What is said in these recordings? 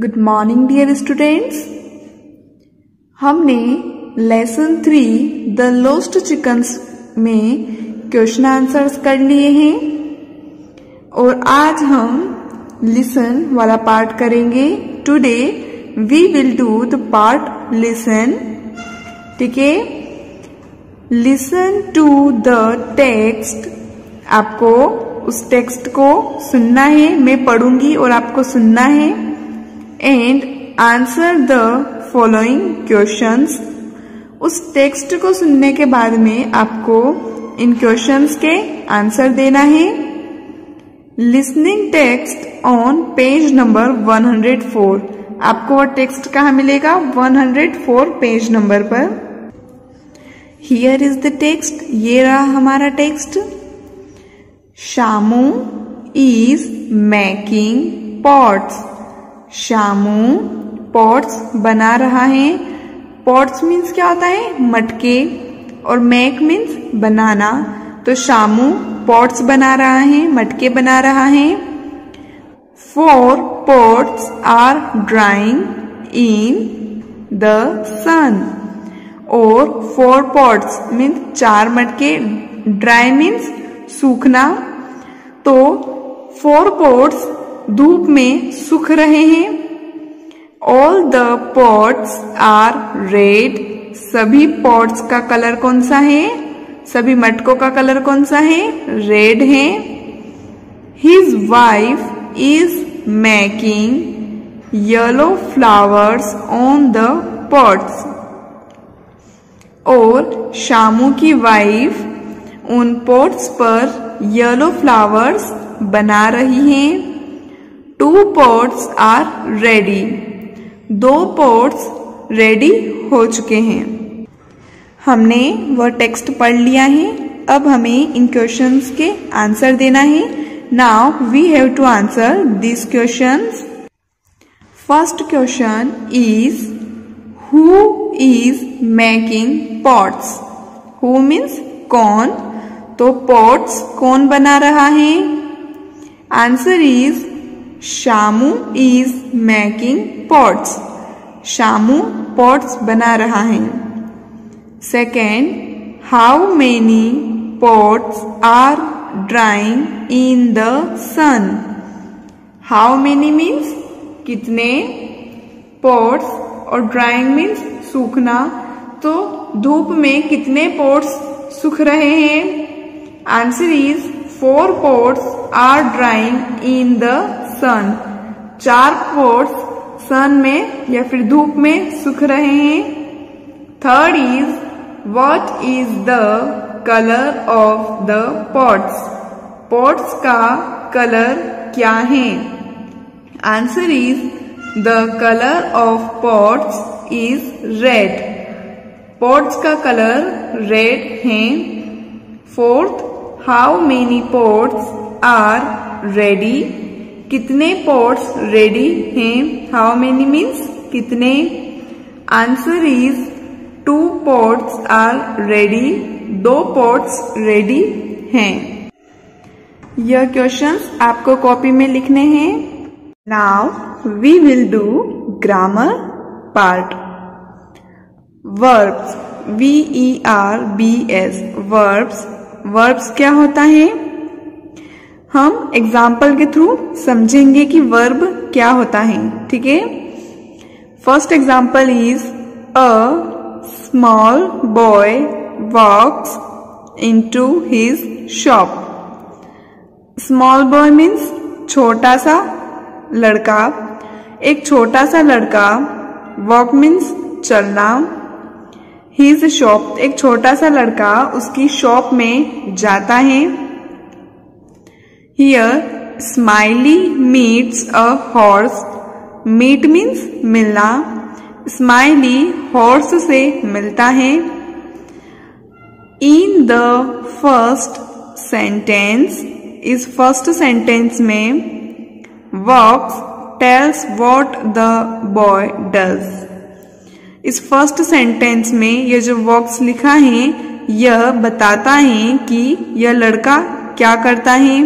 Good morning dear students. हमने lesson 3 the lost chickens में question answers कर लिए हैं और आज हम लिसन वाला पार्ट करेंगे। Today we will do the part listen. ठीक है, लिसन टू द टेक्स्ट। आपको उस टेक्स्ट को सुनना है, मैं पढ़ूंगी और आपको सुनना है। And answer the following questions. उस टेक्स्ट को सुनने के बाद में आपको इन क्वेश्चंस के आंसर देना है। Listening text on page number 104। आपको वो टेक्स्ट कहाँ मिलेगा? 104 पेज नंबर पर। Here is the text. ये रहा हमारा text. Shamu is making pots. Shamu pots बना रहा है। पॉट्स मीन्स क्या होता है? मटके, और मेक मीन्स बनाना। तो शामू पॉट्स बना रहा है, मटके बना रहा है। 4 pots are drying in the sun। और 4 pots मीन्स 4 मटके, ड्राई मीन्स सूखना। तो 4 pots धूप में सूख रहे हैं। All the pots are red। सभी pots का कलर कौन सा है? सभी मटकों का कलर कौन सा है? रेड है। His wife is making yellow flowers on the pots। और शामू की वाइफ उन पोट्स पर येलो फ्लावर्स बना रही हैं। 2 pots are ready। 2 pots ready हो चुके हैं। हमने वह टेक्स्ट पढ़ लिया है। अब हमें इन क्वेश्चंस के आंसर देना है। Now we have to answer this questions. First question is who is making pots. Who means कौन। तो पॉट्स कौन बना रहा है? Answer is Shamu is making pots. Shamu pots बना रहा है। Second, how many pots are drying in the sun. How many means कितने, पॉट्स, और ड्राइंग मीन्स सूखना। तो धूप में कितने पॉट्स सूख रहे हैं? Answer is 4 pots are drying in the sun। 4 pots sun में या फिर धूप में सूख रहे हैं। Third is what is the colour of the pots. Pots का कलर क्या है? Answer is the colour of pots is red. Pots का कलर रेड है। Fourth, how many pots are ready. कितने पॉट्स रेडी हैं? हाउ मेनी मीन्स कितने। Answer is 2 pots are ready. 2 pots ready हैं। यह क्वेश्चंस आपको कॉपी में लिखने हैं। Now we will do grammar part. Verbs, VERBS, verbs. Verbs क्या होता है? हम एग्जाम्पल के थ्रू समझेंगे कि वर्ब क्या होता है। ठीक है। First example is a small boy walks into his shop. Small boy means छोटा सा लड़का। एक छोटा सा लड़का, वॉक मीन्स चलना। हिज शॉप, एक छोटा सा लड़का उसकी शॉप में जाता है। Here, Smiley meets a horse। Meet means मिलना। Smiley horse से मिलता है। In the first sentence, इस first sentence में Vox tells what the boy does। इस first sentence में यह जो Vox लिखा है यह बताता है कि यह लड़का क्या करता है।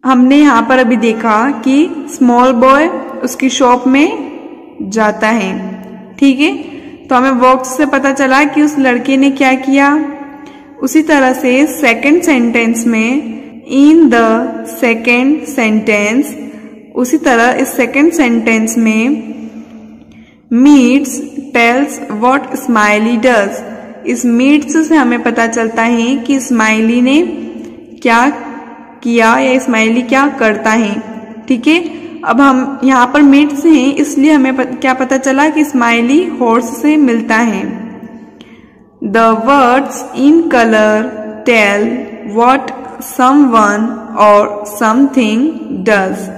हमने यहाँ पर अभी देखा कि स्मॉल बॉय उसकी शॉप में जाता है। ठीक है, तो हमें वर्ब से पता चला कि उस लड़के ने क्या किया। उसी तरह से सेकंड सेंटेंस में इन द सेकंड सेंटेंस, उसी तरह इस सेकंड सेंटेंस में meets tells what Smiley does. इस मीट्स से हमें पता चलता है कि स्माइली ने क्या किया या स्माइली क्या करता है। ठीक है, अब हम यहाँ पर मीट्स हैं इसलिए हमें क्या पता चला कि स्माइली हॉर्स से मिलता है। The words in colour tell what someone और समथिंग डज।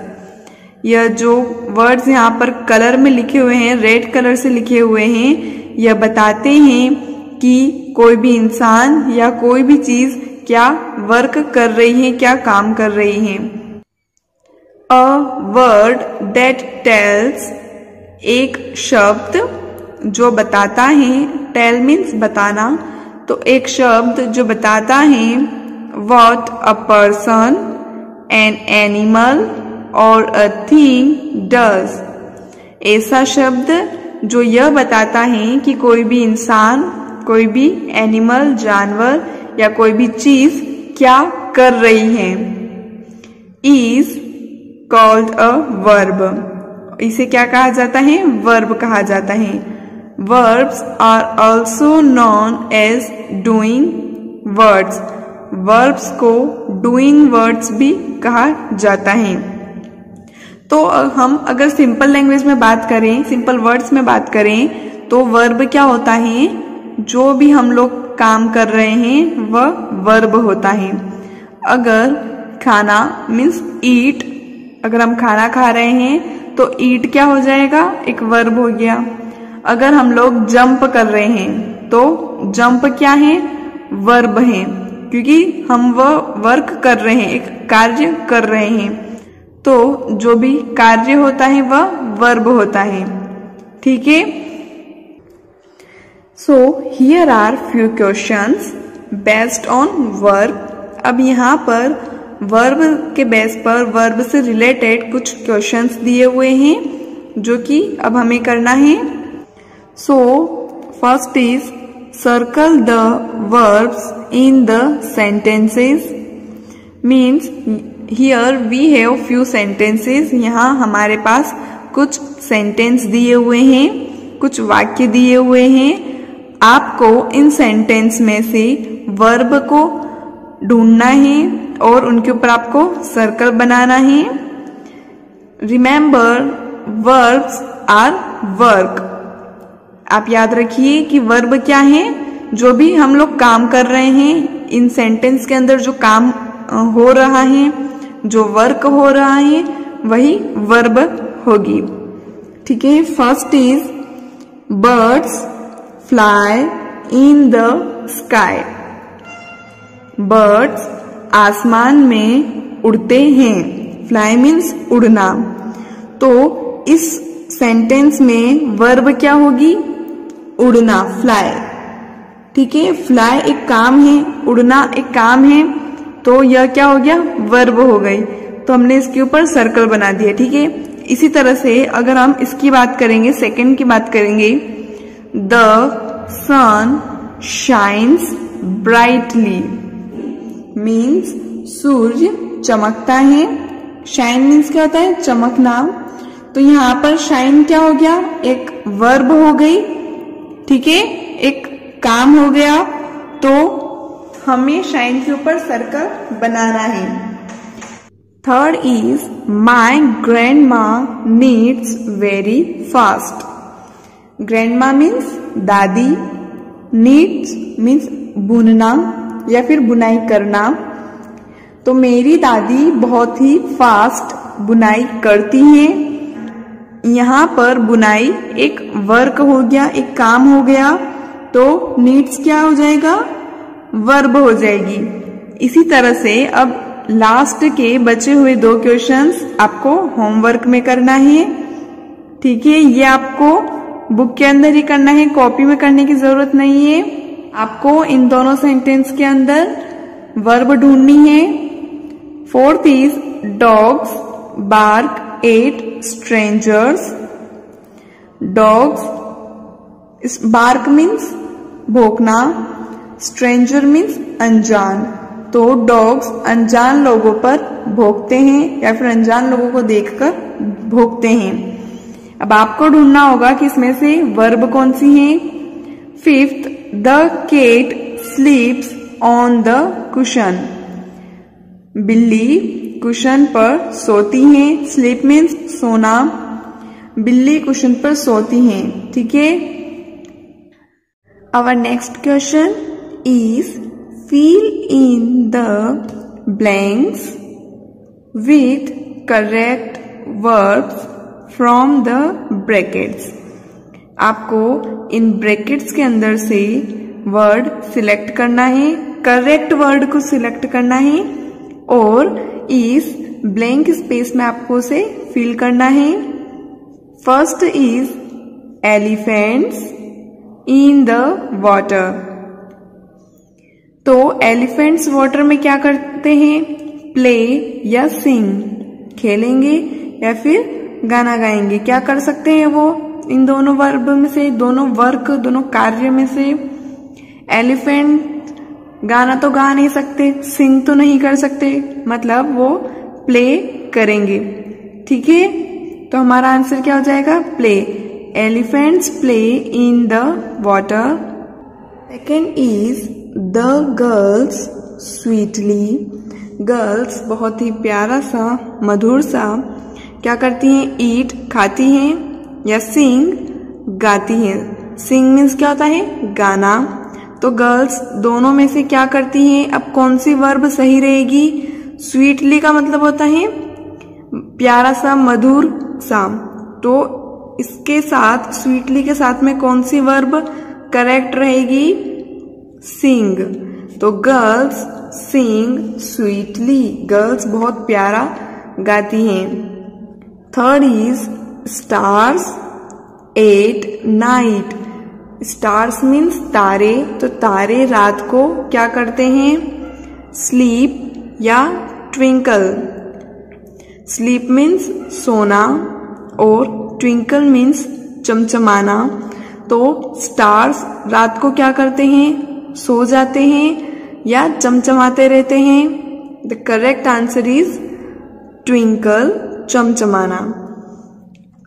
यह जो वर्ड्स यहाँ पर कलर में लिखे हुए हैं, रेड कलर से लिखे हुए हैं, यह बताते हैं कि कोई भी इंसान या कोई भी चीज क्या वर्क कर रही है, क्या काम कर रही है। अ वर्ड दैट टेल्स, एक शब्द जो बताता है, टेल मीन्स बताना, तो एक शब्द जो बताता है what a person, an animal और अ थिंग डज। ऐसा शब्द जो यह बताता है कि कोई भी इंसान, कोई भी एनिमल जानवर या कोई भी चीज क्या कर रही है। इज कॉल्ड अ वर्ब, इसे क्या कहा जाता है, वर्ब कहा जाता है। Verbs are also known as doing words, verbs को डूइंग वर्ड्स भी कहा जाता है। तो हम अगर सिंपल लैंग्वेज में बात करें, सिंपल वर्ड्स में बात करें, तो वर्ब क्या होता है, जो भी हम लोग काम कर रहे हैं वह वर्ब होता है। अगर खाना मीन्स ईट, अगर हम खाना खा रहे हैं तो ईट क्या हो जाएगा, एक वर्ब हो गया। अगर हम लोग जंप कर रहे हैं तो जंप क्या है, वर्ब है, क्योंकि हम वह वर्क कर रहे हैं, एक कार्य कर रहे हैं, तो जो भी कार्य होता है वह वर्ब होता है। ठीक है, so here are few questions based on verb. अब यहाँ पर वर्ब के बेस पर वर्ब से रिलेटेड कुछ क्वेश्चंस दिए हुए हैं जो कि अब हमें करना है। So first is circle the verbs in the sentences. Means here we have few sentences, यहाँ हमारे पास कुछ सेंटेंस दिए हुए हैं, कुछ वाक्य दिए हुए हैं। आपको इन सेंटेंस में से वर्ब को ढूंढना है और उनके ऊपर आपको सर्कल बनाना है। Remember verbs are work. आप याद रखिए कि वर्ब क्या है, जो भी हम लोग काम कर रहे हैं, इन सेंटेंस के अंदर जो काम हो रहा है, जो वर्क हो रहा है, वही वर्ब होगी। ठीक है, first is birds fly in the sky. Birds आसमान में उड़ते हैं, फ्लाई मीन्स उड़ना। तो इस सेंटेंस में वर्ब क्या होगी, उड़ना, फ्लाई। ठीक है, फ्लाई एक काम है, उड़ना एक काम है, तो यह क्या हो गया, वर्ब हो गई। तो हमने इसके ऊपर सर्कल बना दिया। ठीक है, इसी तरह से अगर हम इसकी बात करेंगे, सेकंड की बात करेंगे, the sun shines brightly. Means सूर्य चमकता है। शाइन मीन्स क्या होता है, चमकना। तो यहाँ पर शाइन क्या हो गया, एक वर्ब हो गई। ठीक है, एक काम हो गया, तो हमें शाइन के ऊपर सर्कल बनाना है। Third is my grandma needs very fast. Grandma means दादी, नीड्स मीन्स बुनना या फिर बुनाई करना। तो मेरी दादी बहुत ही फास्ट बुनाई करती हैं। यहाँ पर बुनाई एक वर्क हो गया, एक काम हो गया, तो नीड्स क्या हो जाएगा, वर्ब हो जाएगी। इसी तरह से अब लास्ट के बचे हुए दो क्वेश्चंस आपको होमवर्क में करना है। ठीक है, ये आपको बुक के अंदर ही करना है, कॉपी में करने की जरूरत नहीं है। आपको इन दोनों सेंटेंस के अंदर वर्ब ढूंढनी है। Fourth is dogs bark 8 strangers. Dogs bark means भौंकना, stranger means अनजान। तो डॉग्स अनजान लोगों पर भौंकते हैं या फिर अनजान लोगों को देखकर भौंकते हैं। अब आपको ढूंढना होगा कि इसमें से वर्ब कौन सी है। Fifth, the cat sleeps on the cushion. बिल्ली कुशन पर सोती है। स्लीप मीन्स सोना, बिल्ली कुशन पर सोती है। ठीक है। Our next question is fill in the blanks with correct verbs from the brackets। आपको इन ब्रैकेट्स के अंदर से वर्ड सिलेक्ट करना है, करेक्ट वर्ड को सिलेक्ट करना है और इस ब्लैंक स्पेस में आपको उसे फिल करना है। First is elephants in the water. तो एलिफेंट्स वाटर में क्या करते हैं, प्ले या सिंग, खेलेंगे या फिर गाना गाएंगे। क्या कर सकते हैं वो इन दोनों वर्ब में से, दोनों वर्क, दोनों कार्य में से। एलिफेंट गाना तो गा नहीं सकते, सिंग तो नहीं कर सकते, मतलब वो प्ले करेंगे। ठीक है, तो हमारा आंसर क्या हो जाएगा, play. Elephants play in the water. Second is the girls sweetly. Girls बहुत ही प्यारा सा, मधुर सा क्या करती हैं, ईट खाती हैं या सिंग गाती हैं। सिंग मीन्स क्या होता है, गाना। तो गर्ल्स दोनों में से क्या करती हैं। अब कौन सी वर्ब सही रहेगी। स्वीटली का मतलब होता है प्यारा सा, मधुर सा। तो इसके साथ, स्वीटली के साथ में कौन सी वर्ब करेक्ट रहेगी, सिंग। तो गर्ल्स सिंग स्वीटली, गर्ल्स बहुत प्यारा गाती हैं। Third is stars at night. Stars means तारे। तो तारे रात को क्या करते हैं, स्लीप या ट्विंकल। स्लीप मीन्स सोना और ट्विंकल मीन्स चमचमाना। तो स्टार्स रात को क्या करते हैं, सो जाते हैं या चमचमाते रहते हैं। The correct answer is twinkle, चमचमाना।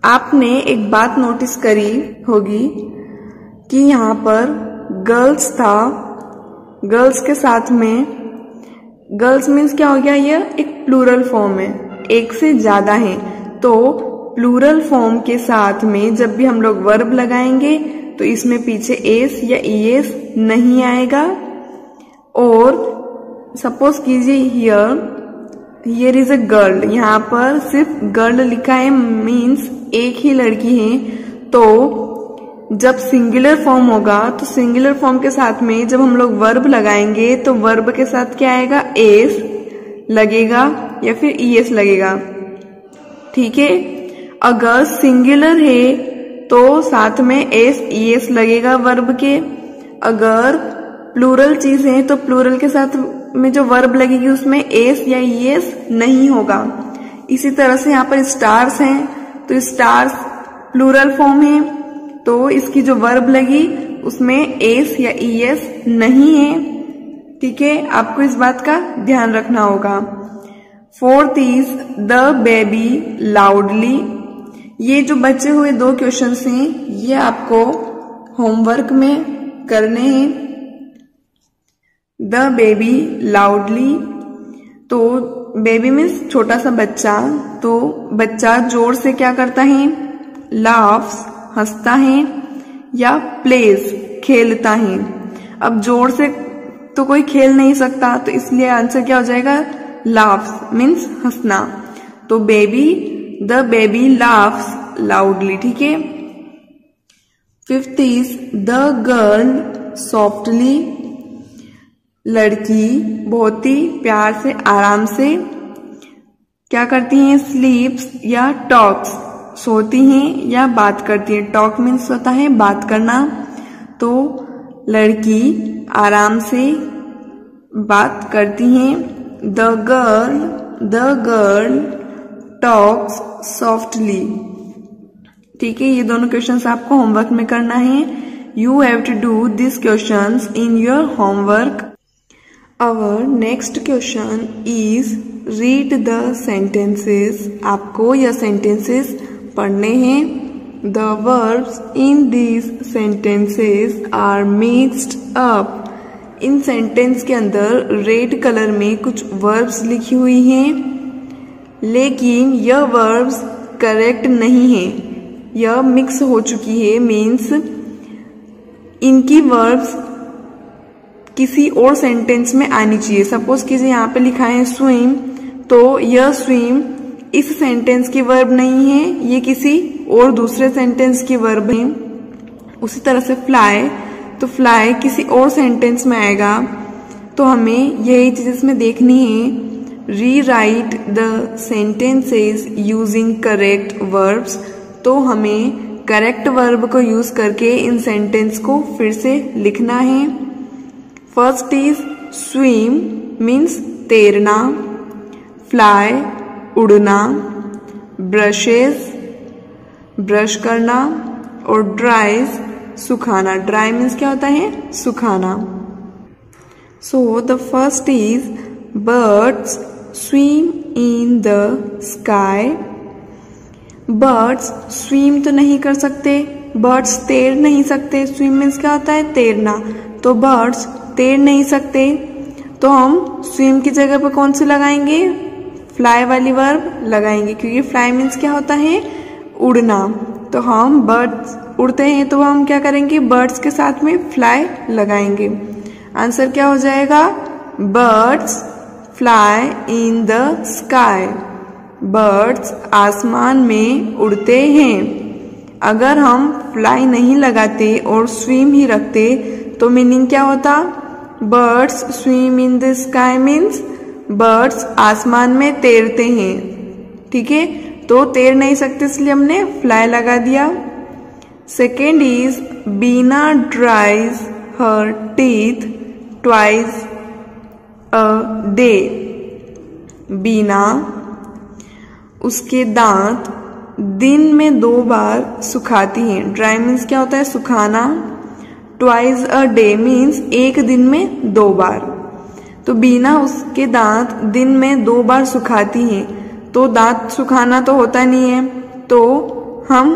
आपने एक बात नोटिस करी होगी कि यहाँ पर गर्ल्स था, गर्ल्स के साथ में, गर्ल्स मीन्स क्या हो गया, यह एक प्लूरल फॉर्म है, एक से ज्यादा है। तो प्लूरल फॉर्म के साथ में जब भी हम लोग वर्ब लगाएंगे तो इसमें पीछे एस या ईएस नहीं आएगा। और सपोज कीजिए हियर इज अ गर्ल, यहाँ पर सिर्फ गर्ल लिखा है, मीन्स एक ही लड़की है। तो जब सिंगुलर फॉर्म होगा तो सिंगुलर फॉर्म के साथ में जब हम लोग वर्ब लगाएंगे तो वर्ब के साथ क्या आएगा, एस लगेगा या फिर ईएस लगेगा। ठीक है। अगर सिंगुलर है तो साथ में एस ईएस लगेगा वर्ब के। अगर प्लूरल चीज है तो प्लूरल के साथ में जो वर्ब लगेगी उसमें एस या ईएस नहीं होगा। इसी तरह से यहाँ पर स्टार्स हैं तो स्टार्स प्लूरल फॉर्म है तो इसकी जो वर्ब लगी उसमें एस या ईएस नहीं है। ठीक है, आपको इस बात का ध्यान रखना होगा। Fourth is the baby loudly. ये जो बचे हुए दो क्वेश्चंस हैं ये आपको होमवर्क में करने हैं। द बेबी लाउडली, तो बेबी मीन्स छोटा सा बच्चा। तो बच्चा जोर से क्या करता है, लाफ्स हंसता है या प्लेज खेलता है। अब जोर से तो कोई खेल नहीं सकता तो इसलिए आंसर क्या हो जाएगा, लाफ्स मीन्स हंसना। तो द बेबी लाफ्स लाउडली। ठीक है। Fifth is the girl softly. लड़की बहुत ही प्यार से, आराम से क्या करती हैं, स्लीप्स या टॉक्स सोती हैं या बात करती हैं। टॉक मीन्स होता है बात करना। तो लड़की आराम से बात करती हैं। The girl talks softly. ठीक है, ये दोनों क्वेश्चंस आपको होमवर्क में करना है। You have to do this questions in your homework. Our next question is read the sentences. आपको यह सेंटेंसेस पढ़ने हैं। The verbs in these sentences are mixed up. In sentence के अंदर रेड कलर में कुछ वर्ब्स लिखी हुई हैं, लेकिन यह वर्ब्स करेक्ट नहीं है, यह मिक्स हो चुकी है। मीन्स इनकी वर्ब्स किसी और सेंटेंस में आनी चाहिए। सपोज कीजिए यहाँ पे लिखा है स्विम, तो यह स्विम इस सेंटेंस की वर्ब नहीं है, ये किसी और दूसरे सेंटेंस की वर्ब है। उसी तरह से फ्लाई, तो फ्लाई किसी और सेंटेंस में आएगा। तो हमें यही चीज इसमें देखनी है। री right the sentences using correct verbs. तो हमें करेक्ट वर्ब को यूज करके इन सेंटेंस को फिर से लिखना है। फर्स्ट इज स्विम मीन्स तैरना, फ्लाई उड़ना, ब्रशेस ब्रश करना, और ड्राइज सुखाना। ड्राई मीन्स क्या होता है? सुखाना। So the first is birds swim in the sky. Birds swim तो नहीं कर सकते, बर्ड्स तैर नहीं सकते। स्विम मीन्स क्या होता है? तैरना। तो बर्ड्स तैर नहीं सकते, तो हम स्विम की जगह पर कौन सी लगाएंगे? फ्लाई वाली वर्ब लगाएंगे, क्योंकि फ्लाई मीन्स क्या होता है? उड़ना। तो हम बर्ड्स उड़ते हैं तो हम क्या करेंगे? बर्ड्स के साथ में फ्लाई लगाएंगे। आंसर क्या हो जाएगा? Birds fly in the sky. Birds आसमान में उड़ते हैं। अगर हम फ्लाई नहीं लगाते और स्विम ही रखते तो मीनिंग क्या होता? Birds swim in the sky means birds आसमान में तैरते हैं। ठीक है, तो तैर नहीं सकते इसलिए हमने फ्लाई लगा दिया। Second is Bina dries her teeth twice a day. Bina उसके दांत दिन में 2 बार सुखाती हैं। ड्राई मीन्स क्या होता है? सुखाना। ट्वाइस अ डे मीन्स एक दिन में 2 बार। तो बीना उसके दांत दिन में 2 बार सुखाती हैं। तो दांत सुखाना तो होता नहीं है, तो हम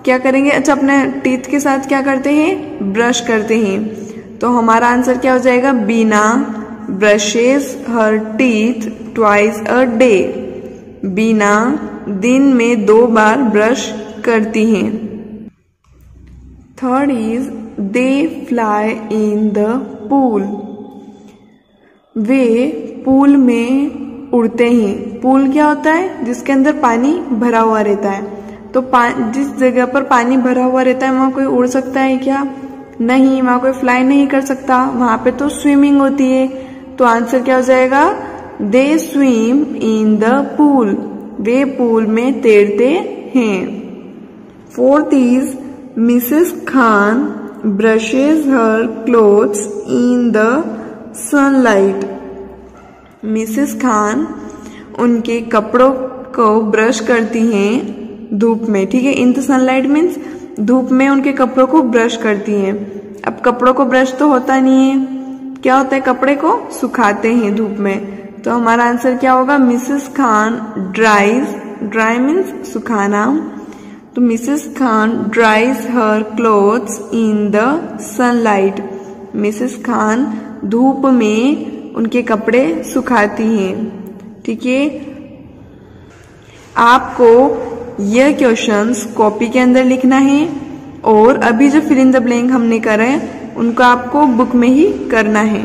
क्या करेंगे? अच्छा, अपने टीथ के साथ क्या करते हैं? ब्रश करते हैं। तो हमारा आंसर क्या हो जाएगा? Bina brushes her teeth twice a day. Bina दिन में 2 बार ब्रश करती हैं। Third is they fly in the pool. वे पूल में उड़ते हैं। पूल क्या होता है? जिसके अंदर पानी भरा हुआ रहता है। तो जिस जगह पर पानी भरा हुआ रहता है वहां कोई उड़ सकता है क्या? नहीं, वहां कोई फ्लाई नहीं कर सकता, वहां पे तो स्विमिंग होती है। तो आंसर क्या हो जाएगा? दे स्विम इन द पूल। वे पूल में तैरते हैं। Fourth is Mrs Khan brushes her clothes in the sunlight. Mrs Khan उनके कपड़ों को ब्रश करती हैं धूप में। ठीक है, इन द सनलाइट मीन्स धूप में उनके कपड़ों को ब्रश करती हैं। अब कपड़ों को ब्रश तो होता नहीं है, क्या होता है? कपड़े को सुखाते हैं धूप में। तो हमारा आंसर क्या होगा? मिसेस खान ड्राइज। ड्राई मीन्स सुखाना। तो Mrs Khan ड्राइज her clothes in the sunlight. Mrs Khan धूप में उनके कपड़े सुखाती हैं। ठीक है, आपको यह क्वेश्चंस कॉपी के अंदर लिखना है, और अभी जो फिल इन द ब्लैंक हमने करा है उनको आपको बुक में ही करना है।